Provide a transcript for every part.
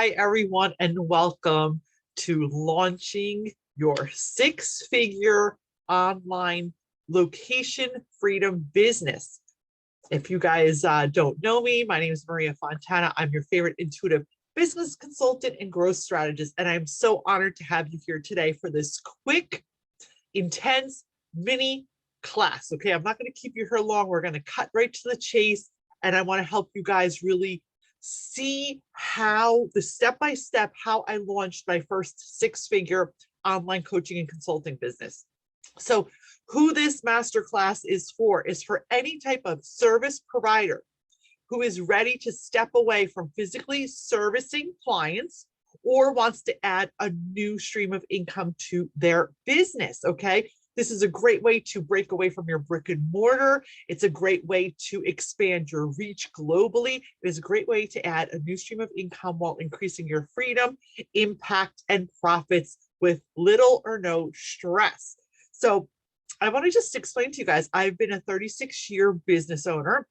Hi, everyone, and welcome to launching your six-figure online location freedom business. If you guys don't know me, my name is Maria Fontana. I'm your favorite intuitive business consultant and growth strategist, and I'm so honored to have you here today for this quick, intense mini class. Okay, I'm not going to keep you here long. We're going to cut right to the chase, and I want to help you guys really see how the step-by-step how I launched my first six-figure online coaching and consulting business. So who this masterclass is for any type of service provider who is ready to step away from physically servicing clients or wants to add a new stream of income to their business. Okay, this is a great way to break away from your brick and mortar. It's a great way to expand your reach globally. It is a great way to add a new stream of income while increasing your freedom, impact, and profits with little or no stress. So I want to just explain to you guys, I've been a 36-year business owner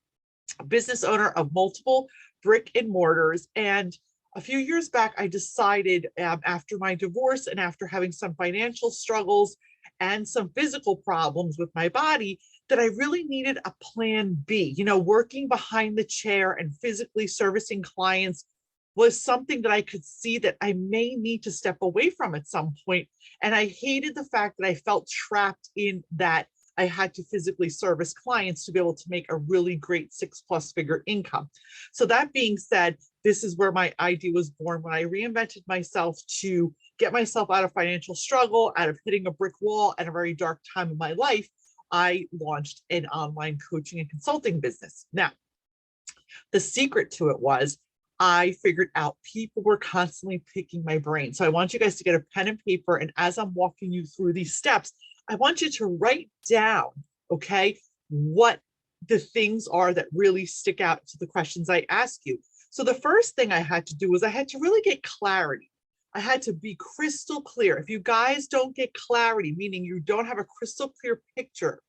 of multiple brick and mortars. And a few years back, I decided after my divorce and after having some financial struggles and some physical problems with my body, that I really needed a plan B. You know, working behind the chair and physically servicing clients was something that I could see that I may need to step away from at some point. And I hated the fact that I felt trapped in that I had to physically service clients to be able to make a really great 6+ figure income. So that being said, this is where my idea was born when I reinvented myself to get myself out of financial struggle, out of hitting a brick wall at a very dark time of my life. I launched an online coaching and consulting business. Now, the secret to it was I figured out people were constantly picking my brain. So I want you guys to get a pen and paper. And as I'm walking you through these steps, I want you to write down, okay, what the things are that really stick out to the questions I ask you. So the first thing I had to do was I had to really get clarity. I had to be crystal clear. If you guys don't get clarity, meaning you don't have a crystal clear picture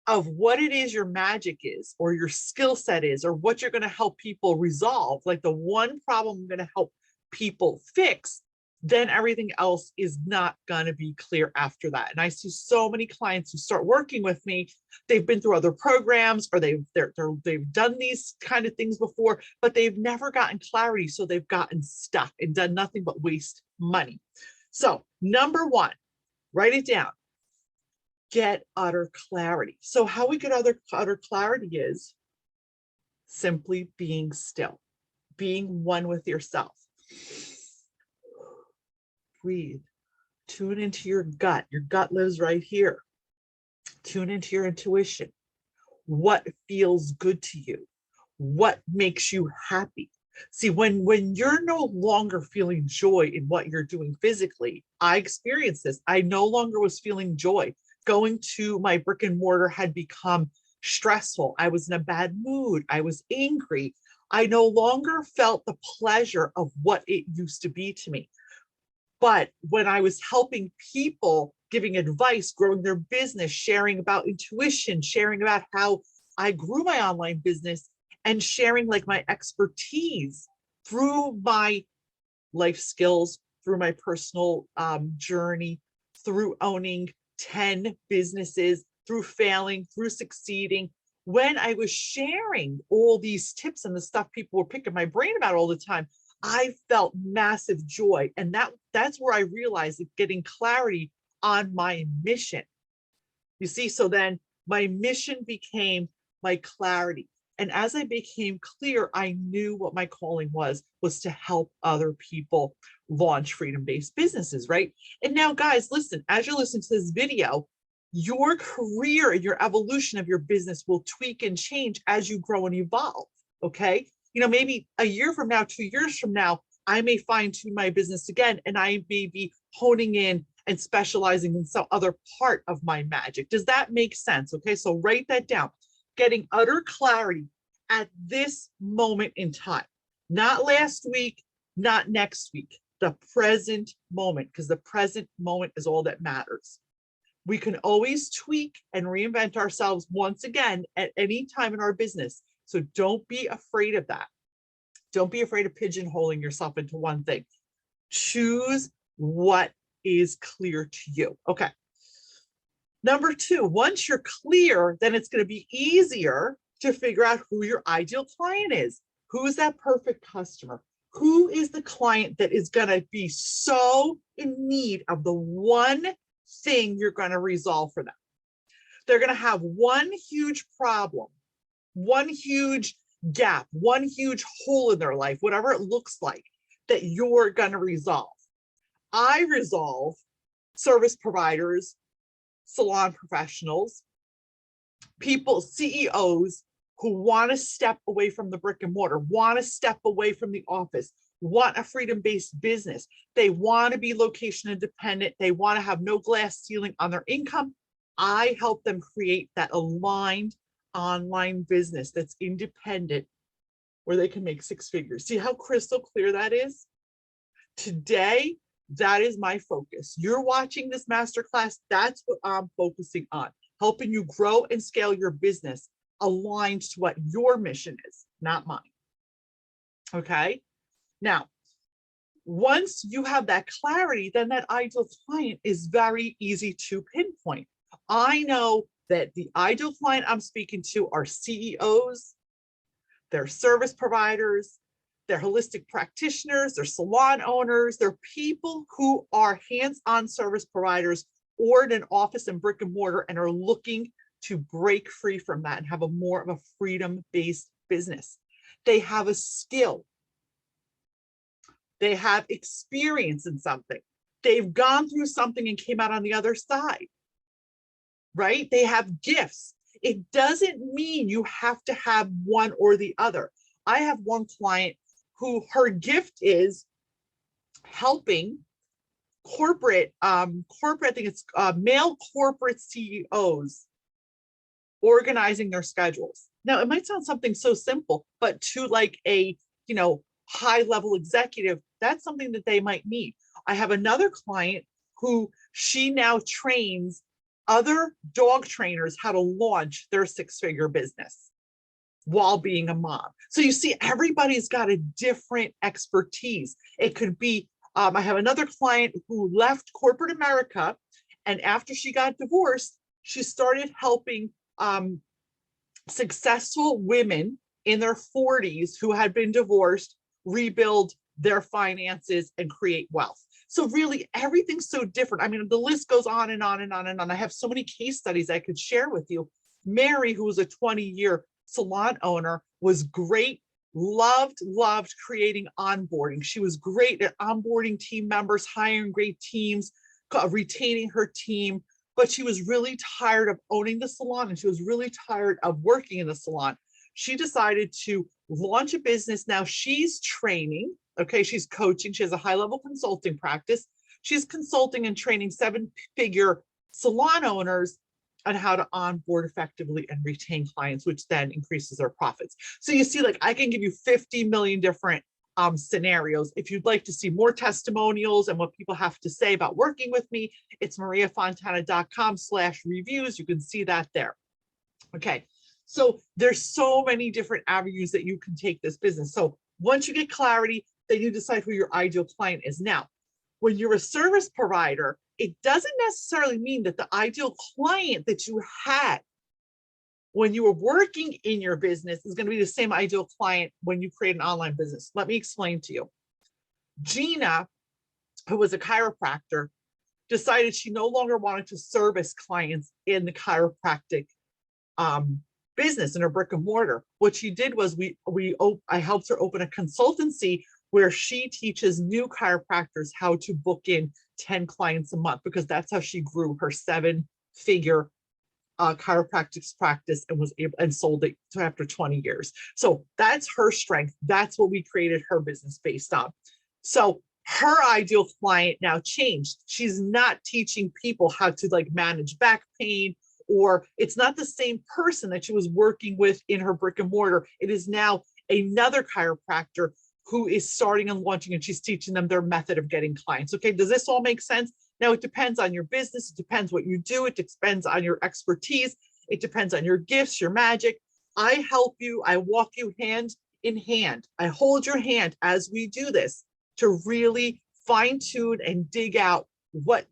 of what it is your magic is, or your skill set is, or what you're going to help people resolve, like the one problem I'm going to help people fix, then everything else is not going to be clear after that. And I see so many clients who start working with me, they've been through other programs, or they've done these kind of things before, but they've never gotten clarity. So they've gotten stuck and done nothing but waste money. So number one, write it down. Get utter clarity. So how we get utter clarity is simply being still, being one with yourself. Breathe, tune into your gut. Your gut lives right here. Tune into your intuition. What feels good to you? What makes you happy? See, when you're no longer feeling joy in what you're doing physically, I experienced this. I no longer was feeling joy. Going to my brick and mortar had become stressful. I was in a bad mood. I was angry. I no longer felt the pleasure of what it used to be to me. But when I was helping people, giving advice, growing their business, sharing about intuition, sharing about how I grew my online business, and sharing like my expertise through my life skills, through my personal journey, through owning 10 businesses, through failing, through succeeding. When I was sharing all these tips and the stuff people were picking my brain about all the time, I felt massive joy. And that's where I realized that getting clarity on my mission. You see, so then my mission became my clarity. And as I became clear, I knew what my calling was to help other people launch freedom-based businesses, right? And now, guys, listen, as you're listening to this video, your career and your evolution of your business will tweak and change as you grow and evolve, okay? You know, maybe a year from now, 2 years from now, I may fine-tune my business again, and I may be honing in and specializing in some other part of my magic. Does that make sense? Okay, so write that down. Getting utter clarity at this moment in time, not last week, not next week, the present moment, because the present moment is all that matters. We can always tweak and reinvent ourselves once again at any time in our business. So don't be afraid of that. Don't be afraid of pigeonholing yourself into one thing. Choose what is clear to you. Okay. Number two, once you're clear, then it's going to be easier to figure out who your ideal client is. Who's that perfect customer? Who is the client that is going to be so in need of the one thing you're going to resolve for them? They're going to have one huge problem, one huge gap, one huge hole in their life, whatever it looks like, that you're going to resolve. I resolve service providers, salon professionals, people, CEOs who want to step away from the brick and mortar, want to step away from the office, want a freedom-based business. They want to be location independent. They want to have no glass ceiling on their income. I help them create that aligned online business that's independent where they can make six figures. See how crystal clear that is? Today, that is my focus. You're watching this masterclass. That's what I'm focusing on, helping you grow and scale your business aligned to what your mission is, not mine. Okay. Now, once you have that clarity, then that ideal client is very easy to pinpoint. I know that the ideal client I'm speaking to are CEOs, they're service providers, they're holistic practitioners, they're salon owners, they're people who are hands-on service providers or in an office and brick and mortar and are looking to break free from that and have a more of a freedom-based business. They have a skill. They have experience in something. They've gone through something and came out on the other side, right? They have gifts. It doesn't mean you have to have one or the other. I have one client who her gift is helping corporate, I think it's male corporate CEOs organizing their schedules. Now, it might sound something so simple, but to like a, high level executive, that's something that they might need. I have another client who she now trains other dog trainers how to launch their six-figure business while being a mom. So you see, everybody's got a different expertise. It could be, I have another client who left corporate America, and after she got divorced, she started helping successful women in their 40s who had been divorced rebuild their finances and create wealth. So really, everything's so different. I mean, the list goes on and on and on and on. I have so many case studies I could share with you. Mary, who was a 20-year salon owner, was great, loved creating onboarding. She was great at onboarding team members, hiring great teams, retaining her team, but she was really tired of owning the salon and she was really tired of working in the salon. She decided to launch a business. Now she's training, okay, she's coaching, she has a high-level consulting practice. She's consulting and training seven-figure salon owners on how to onboard effectively and retain clients, which then increases their profits. So you see, like, I can give you 50 million different scenarios. If you'd like to see more testimonials and what people have to say about working with me, it's mariafontana.com/reviews. You can see that there. Okay. So there's so many different avenues that you can take this business. So once you get clarity, then you decide who your ideal client is. Now, when you're a service provider, it doesn't necessarily mean that the ideal client that you had when you were working in your business is going to be the same ideal client when you create an online business. Let me explain to you. Gina, who was a chiropractor, decided she no longer wanted to service clients in the chiropractic business in her brick and mortar. What she did was I helped her open a consultancy where she teaches new chiropractors how to book in 10 clients a month, because that's how she grew her seven-figure chiropractic practice and was able and sold it after 20 years. So that's her strength. That's what we created her business based on. So her ideal client now changed. She's not teaching people how to like manage back pain, or it's not the same person that she was working with in her brick and mortar. It is now another chiropractor who is starting and launching, and she's teaching them their method of getting clients. Okay, does this all make sense? Now, it depends on your business. It depends what you do. It depends on your expertise. It depends on your gifts, your magic. I help you. I walk you hand in hand. I hold your hand as we do this to really fine tune and dig out what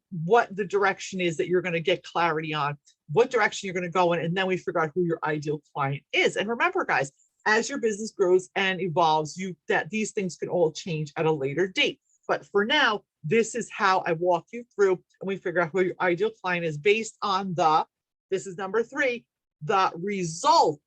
the direction is that you're going to get clarity on, what direction you're going to go in, and then we figure out who your ideal client is. And remember, guys, as your business grows and evolves, that these things can all change at a later date. But for now, this is how I walk you through, and we figure out who your ideal client is based on this is number 3, the result,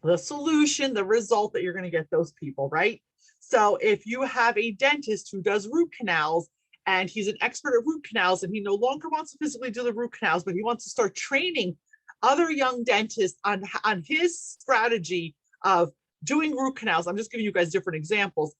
the solution, the result that you're going to get those people, right? So if you have a dentist who does root canals, and he's an expert at root canals, and he no longer wants to physically do the root canals, but he wants to start training other young dentists on his strategy of doing root canals. I'm just giving you guys different examples.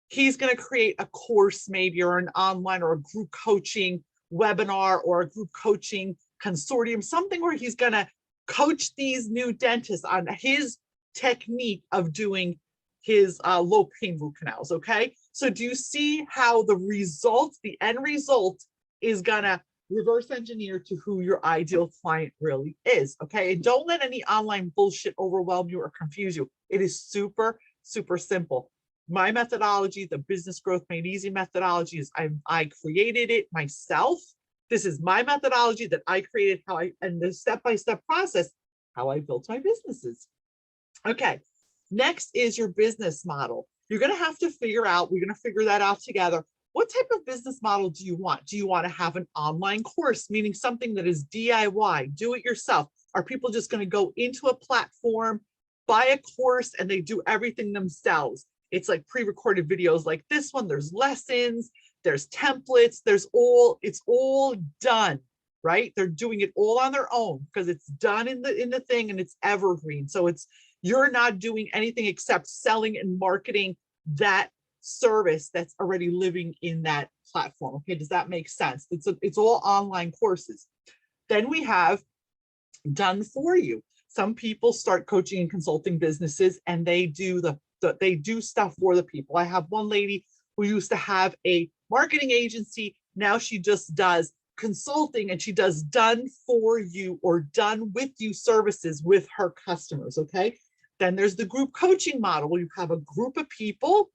He's going to create a course maybe, or an online or a group coaching webinar or a group coaching consortium, something where he's going to coach these new dentists on his technique of doing his low pain root canals. Okay, so do you see how the result, the end result, is gonna reverse engineer to who your ideal client really is? Okay, and don't let any online bullshit overwhelm you or confuse you. It is super, super simple. My methodology, the Business Growth Made Easy methodology, is I created it myself. This is my methodology that I created, and the step-by-step process, how I built my businesses. Okay. Next is your business model. You're going to have to figure out, we're going to figure that out together. What type of business model do you want? Do you want to have an online course, meaning something that is DIY, do it yourself? Are people just going to go into a platform, buy a course, and they do everything themselves? It's like pre-recorded videos like this one. There's lessons, there's templates, it's all done, right? They're doing it all on their own because it's done in the thing, and it's evergreen. So you're not doing anything except selling and marketing that service that's already living in that platform. Okay, does that make sense? It's all online courses. Then we have done for you. Some people start coaching and consulting businesses, and they do they do stuff for the people. I have one lady who used to have a marketing agency. Now she just does consulting, and she does done for you or done with you services with her customers. Okay. Then there's the group coaching model, where you have a group of people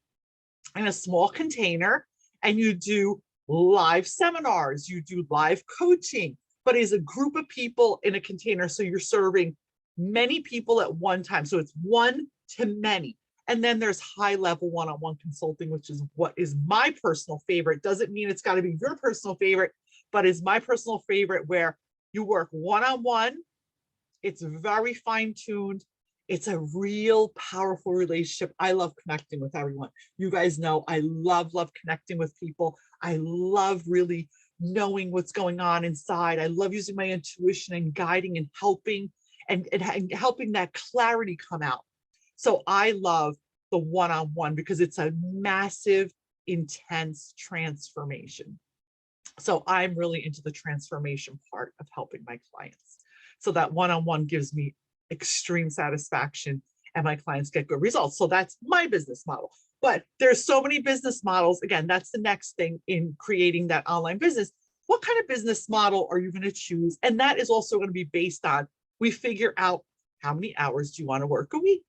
in a small container, and you do live seminars, you do live coaching, but it's a group of people in a container. So you're serving many people at one time. So it's one to many. And then there's high level one-on-one consulting, which is what is my personal favorite. Doesn't mean it's got to be your personal favorite, but it's my personal favorite, where you work one-on-one. It's very fine-tuned. It's a real powerful relationship. I love connecting with everyone. You guys know I love connecting with people. I love really knowing what's going on inside. I love using my intuition and guiding and helping and helping that clarity come out. So I love the one-on-one because it's a massive, intense transformation. So I'm really into the transformation part of helping my clients. So that one-on-one gives me extreme satisfaction, and my clients get good results. So that's my business model. But there's so many business models. Again, that's the next thing in creating that online business. What kind of business model are you going to choose? And that is also going to be based on, we figure out, how many hours do you want to work a week?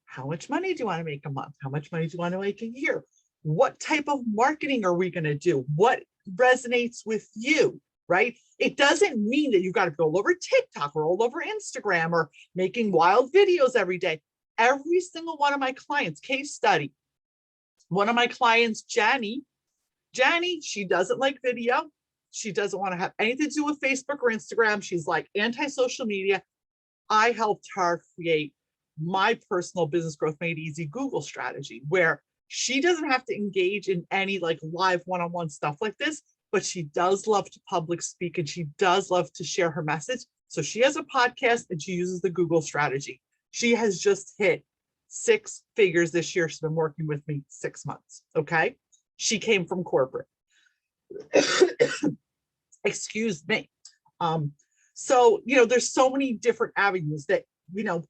How much money do you want to make a month? How much money do you want to make a year? What type of marketing are we going to do? What resonates with you? Right? It doesn't mean that you've got to go all over TikTok or all over Instagram or making wild videos every day. Every single one of my clients, case study, one of my clients, Jenny, she doesn't like video. She doesn't want to have anything to do with Facebook or Instagram. She's like anti-social media. I helped her create my personal Business Growth Made Easy Google strategy, where she doesn't have to engage in any like live one-on-one stuff like this, but she does love to public speak, and she does love to share her message. So she has a podcast, and she uses the Google strategy. She has just hit 6 figures this year. She's been working with me 6 months. Okay. She came from corporate. Excuse me. So, there's so many different avenues that,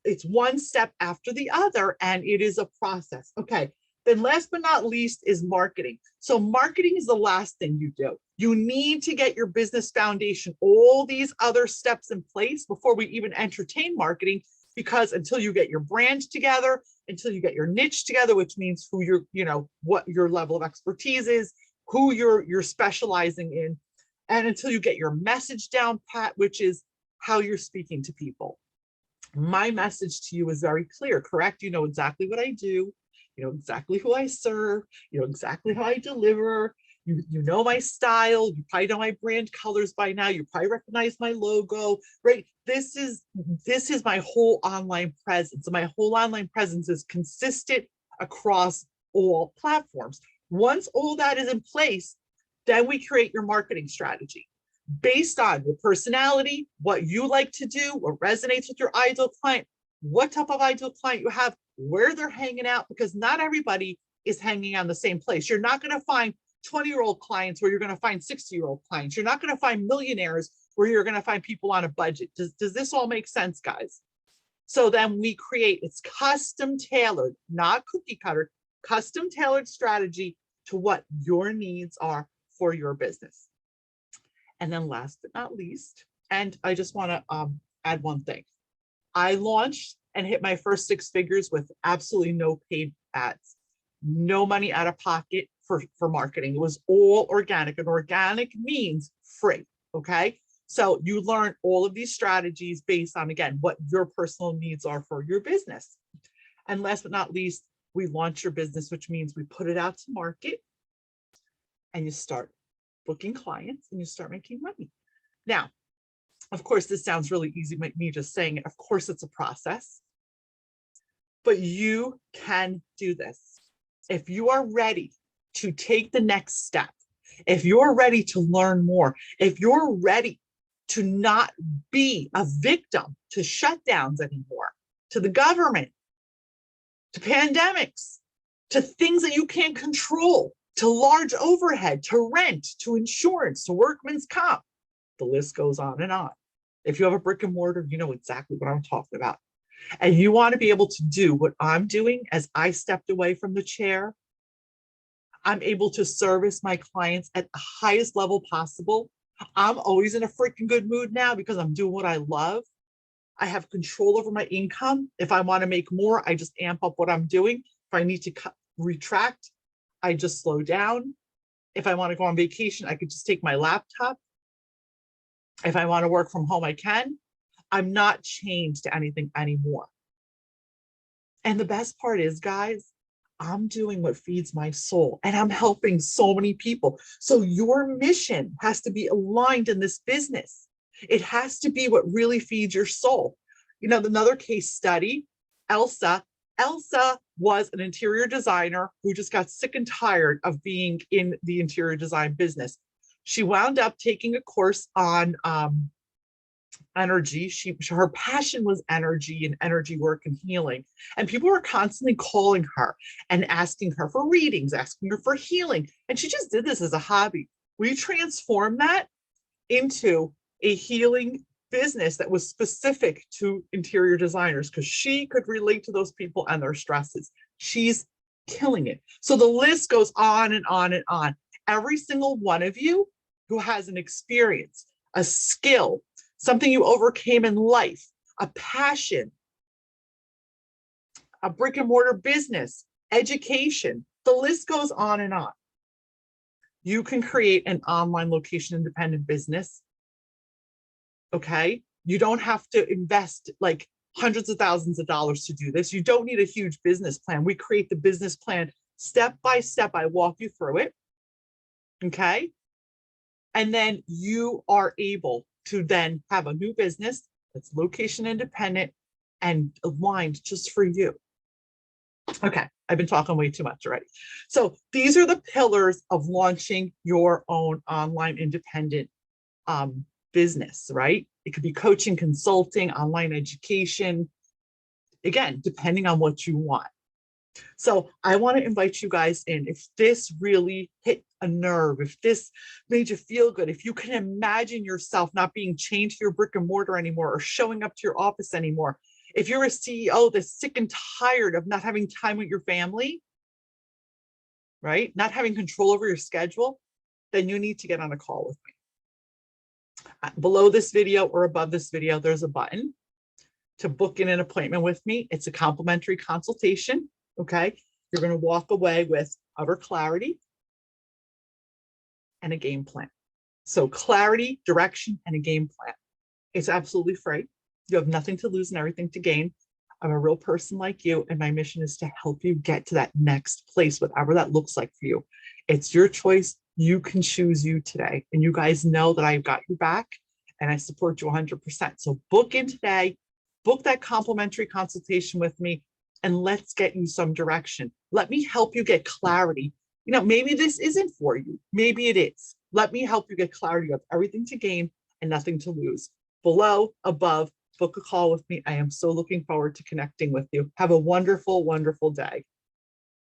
it's one step after the other, and it is a process. Okay. Then last but not least is marketing. So marketing is the last thing you do. You need to get your business foundation, all these other steps in place before we even entertain marketing, because until you get your brand together, until you get your niche together, which means who you're, what your level of expertise is, who you're specializing in, and until you get your message down pat, which is how you're speaking to people. My message to you is very clear, correct? You know exactly what I do. You know exactly who I serve. You know exactly how I deliver. You know my style. You probably know my brand colors by now. You probably recognize my logo, right? This is my whole online presence. My whole online presence is consistent across all platforms. Once all that is in place, then we create your marketing strategy based on your personality, what you like to do, what resonates with your ideal client, what type of ideal client you have, where they're hanging out, because not everybody is hanging on the same place. You're not going to find 20-year-old clients where you're going to find 60-year-old clients. You're not going to find millionaires where you're going to find people on a budget. Does this all make sense, guys? So then we create, it's custom tailored, not cookie cutter, custom tailored strategy to what your needs are for your business. And then last but not least, and I just want to add one thing. I launched and hit my first 6 figures with absolutely no paid ads, no money out of pocket for marketing. It was all organic, and organic means free, okay? So you learn all of these strategies based on, again, what your personal needs are for your business. And last but not least, we launch your business, which means we put it out to market and you start booking clients and you start making money. Now, of course, this sounds really easy, me just saying it. Of course, it's a process, but you can do this. If you are ready to take the next step, if you're ready to learn more, if you're ready to not be a victim to shutdowns anymore, to the government, to pandemics, to things that you can't control, to large overhead, to rent, to insurance, to workman's comp, the list goes on and on. If you have a brick and mortar, you know exactly what I'm talking about. And you want to be able to do what I'm doing. As I stepped away from the chair, I'm able to service my clients at the highest level possible. I'm always in a freaking good mood now because I'm doing what I love. I have control over my income. If I want to make more, I just amp up what I'm doing. If I need to retract, I just slow down. If I want to go on vacation, I could just take my laptop. If I want to work from home, I can. I'm not chained to anything anymore. And the best part is, guys, I'm doing what feeds my soul and I'm helping so many people. So your mission has to be aligned in this business. It has to be what really feeds your soul. You know, another case study, Elsa was an interior designer who just got sick and tired of being in the interior design business. She wound up taking a course on energy. Her passion was energy and energy work and healing. And people were constantly calling her and asking her for readings, asking her for healing. And she just did this as a hobby. We transformed that into a healing business that was specific to interior designers because she could relate to those people and their stresses. She's killing it. So the list goes on and on and on. Every single one of you who has an experience, a skill, something you overcame in life, a passion, a brick and mortar business, education, the list goes on and on. You can create an online location independent business. Okay. You don't have to invest like hundreds of thousands of dollars to do this. You don't need a huge business plan. We create the business plan step by step. I walk you through it. Okay. And then you are able to then have a new business that's location independent and aligned just for you. Okay, I've been talking way too much already. So these are the pillars of launching your own online independent business, right? It could be coaching, consulting, online education, again, depending on what you want. So I want to invite you guys in. If this really hit a nerve, if this made you feel good, if you can imagine yourself not being chained to your brick and mortar anymore or showing up to your office anymore, if you're a CEO that's sick and tired of not having time with your family, right? Not having control over your schedule, then you need to get on a call with me. Below this video or above this video, there's a button. to book in an appointment with me. It's a complimentary consultation. Okay. You're going to walk away with utter clarity and a game plan. So clarity, direction, and a game plan. It's absolutely free. You have nothing to lose and everything to gain. I'm a real person like you, and my mission is to help you get to that next place, whatever that looks like for you. It's your choice. You can choose you today. And you guys know that I've got your back and I support you 100%. So book in today, book that complimentary consultation with me, and let's get you some direction. Let me help you get clarity. Maybe this isn't for you. Maybe it is. Let me help you get clarity. You have everything to gain and nothing to lose. Below, above, book a call with me. I am so looking forward to connecting with you. Have a wonderful, wonderful day.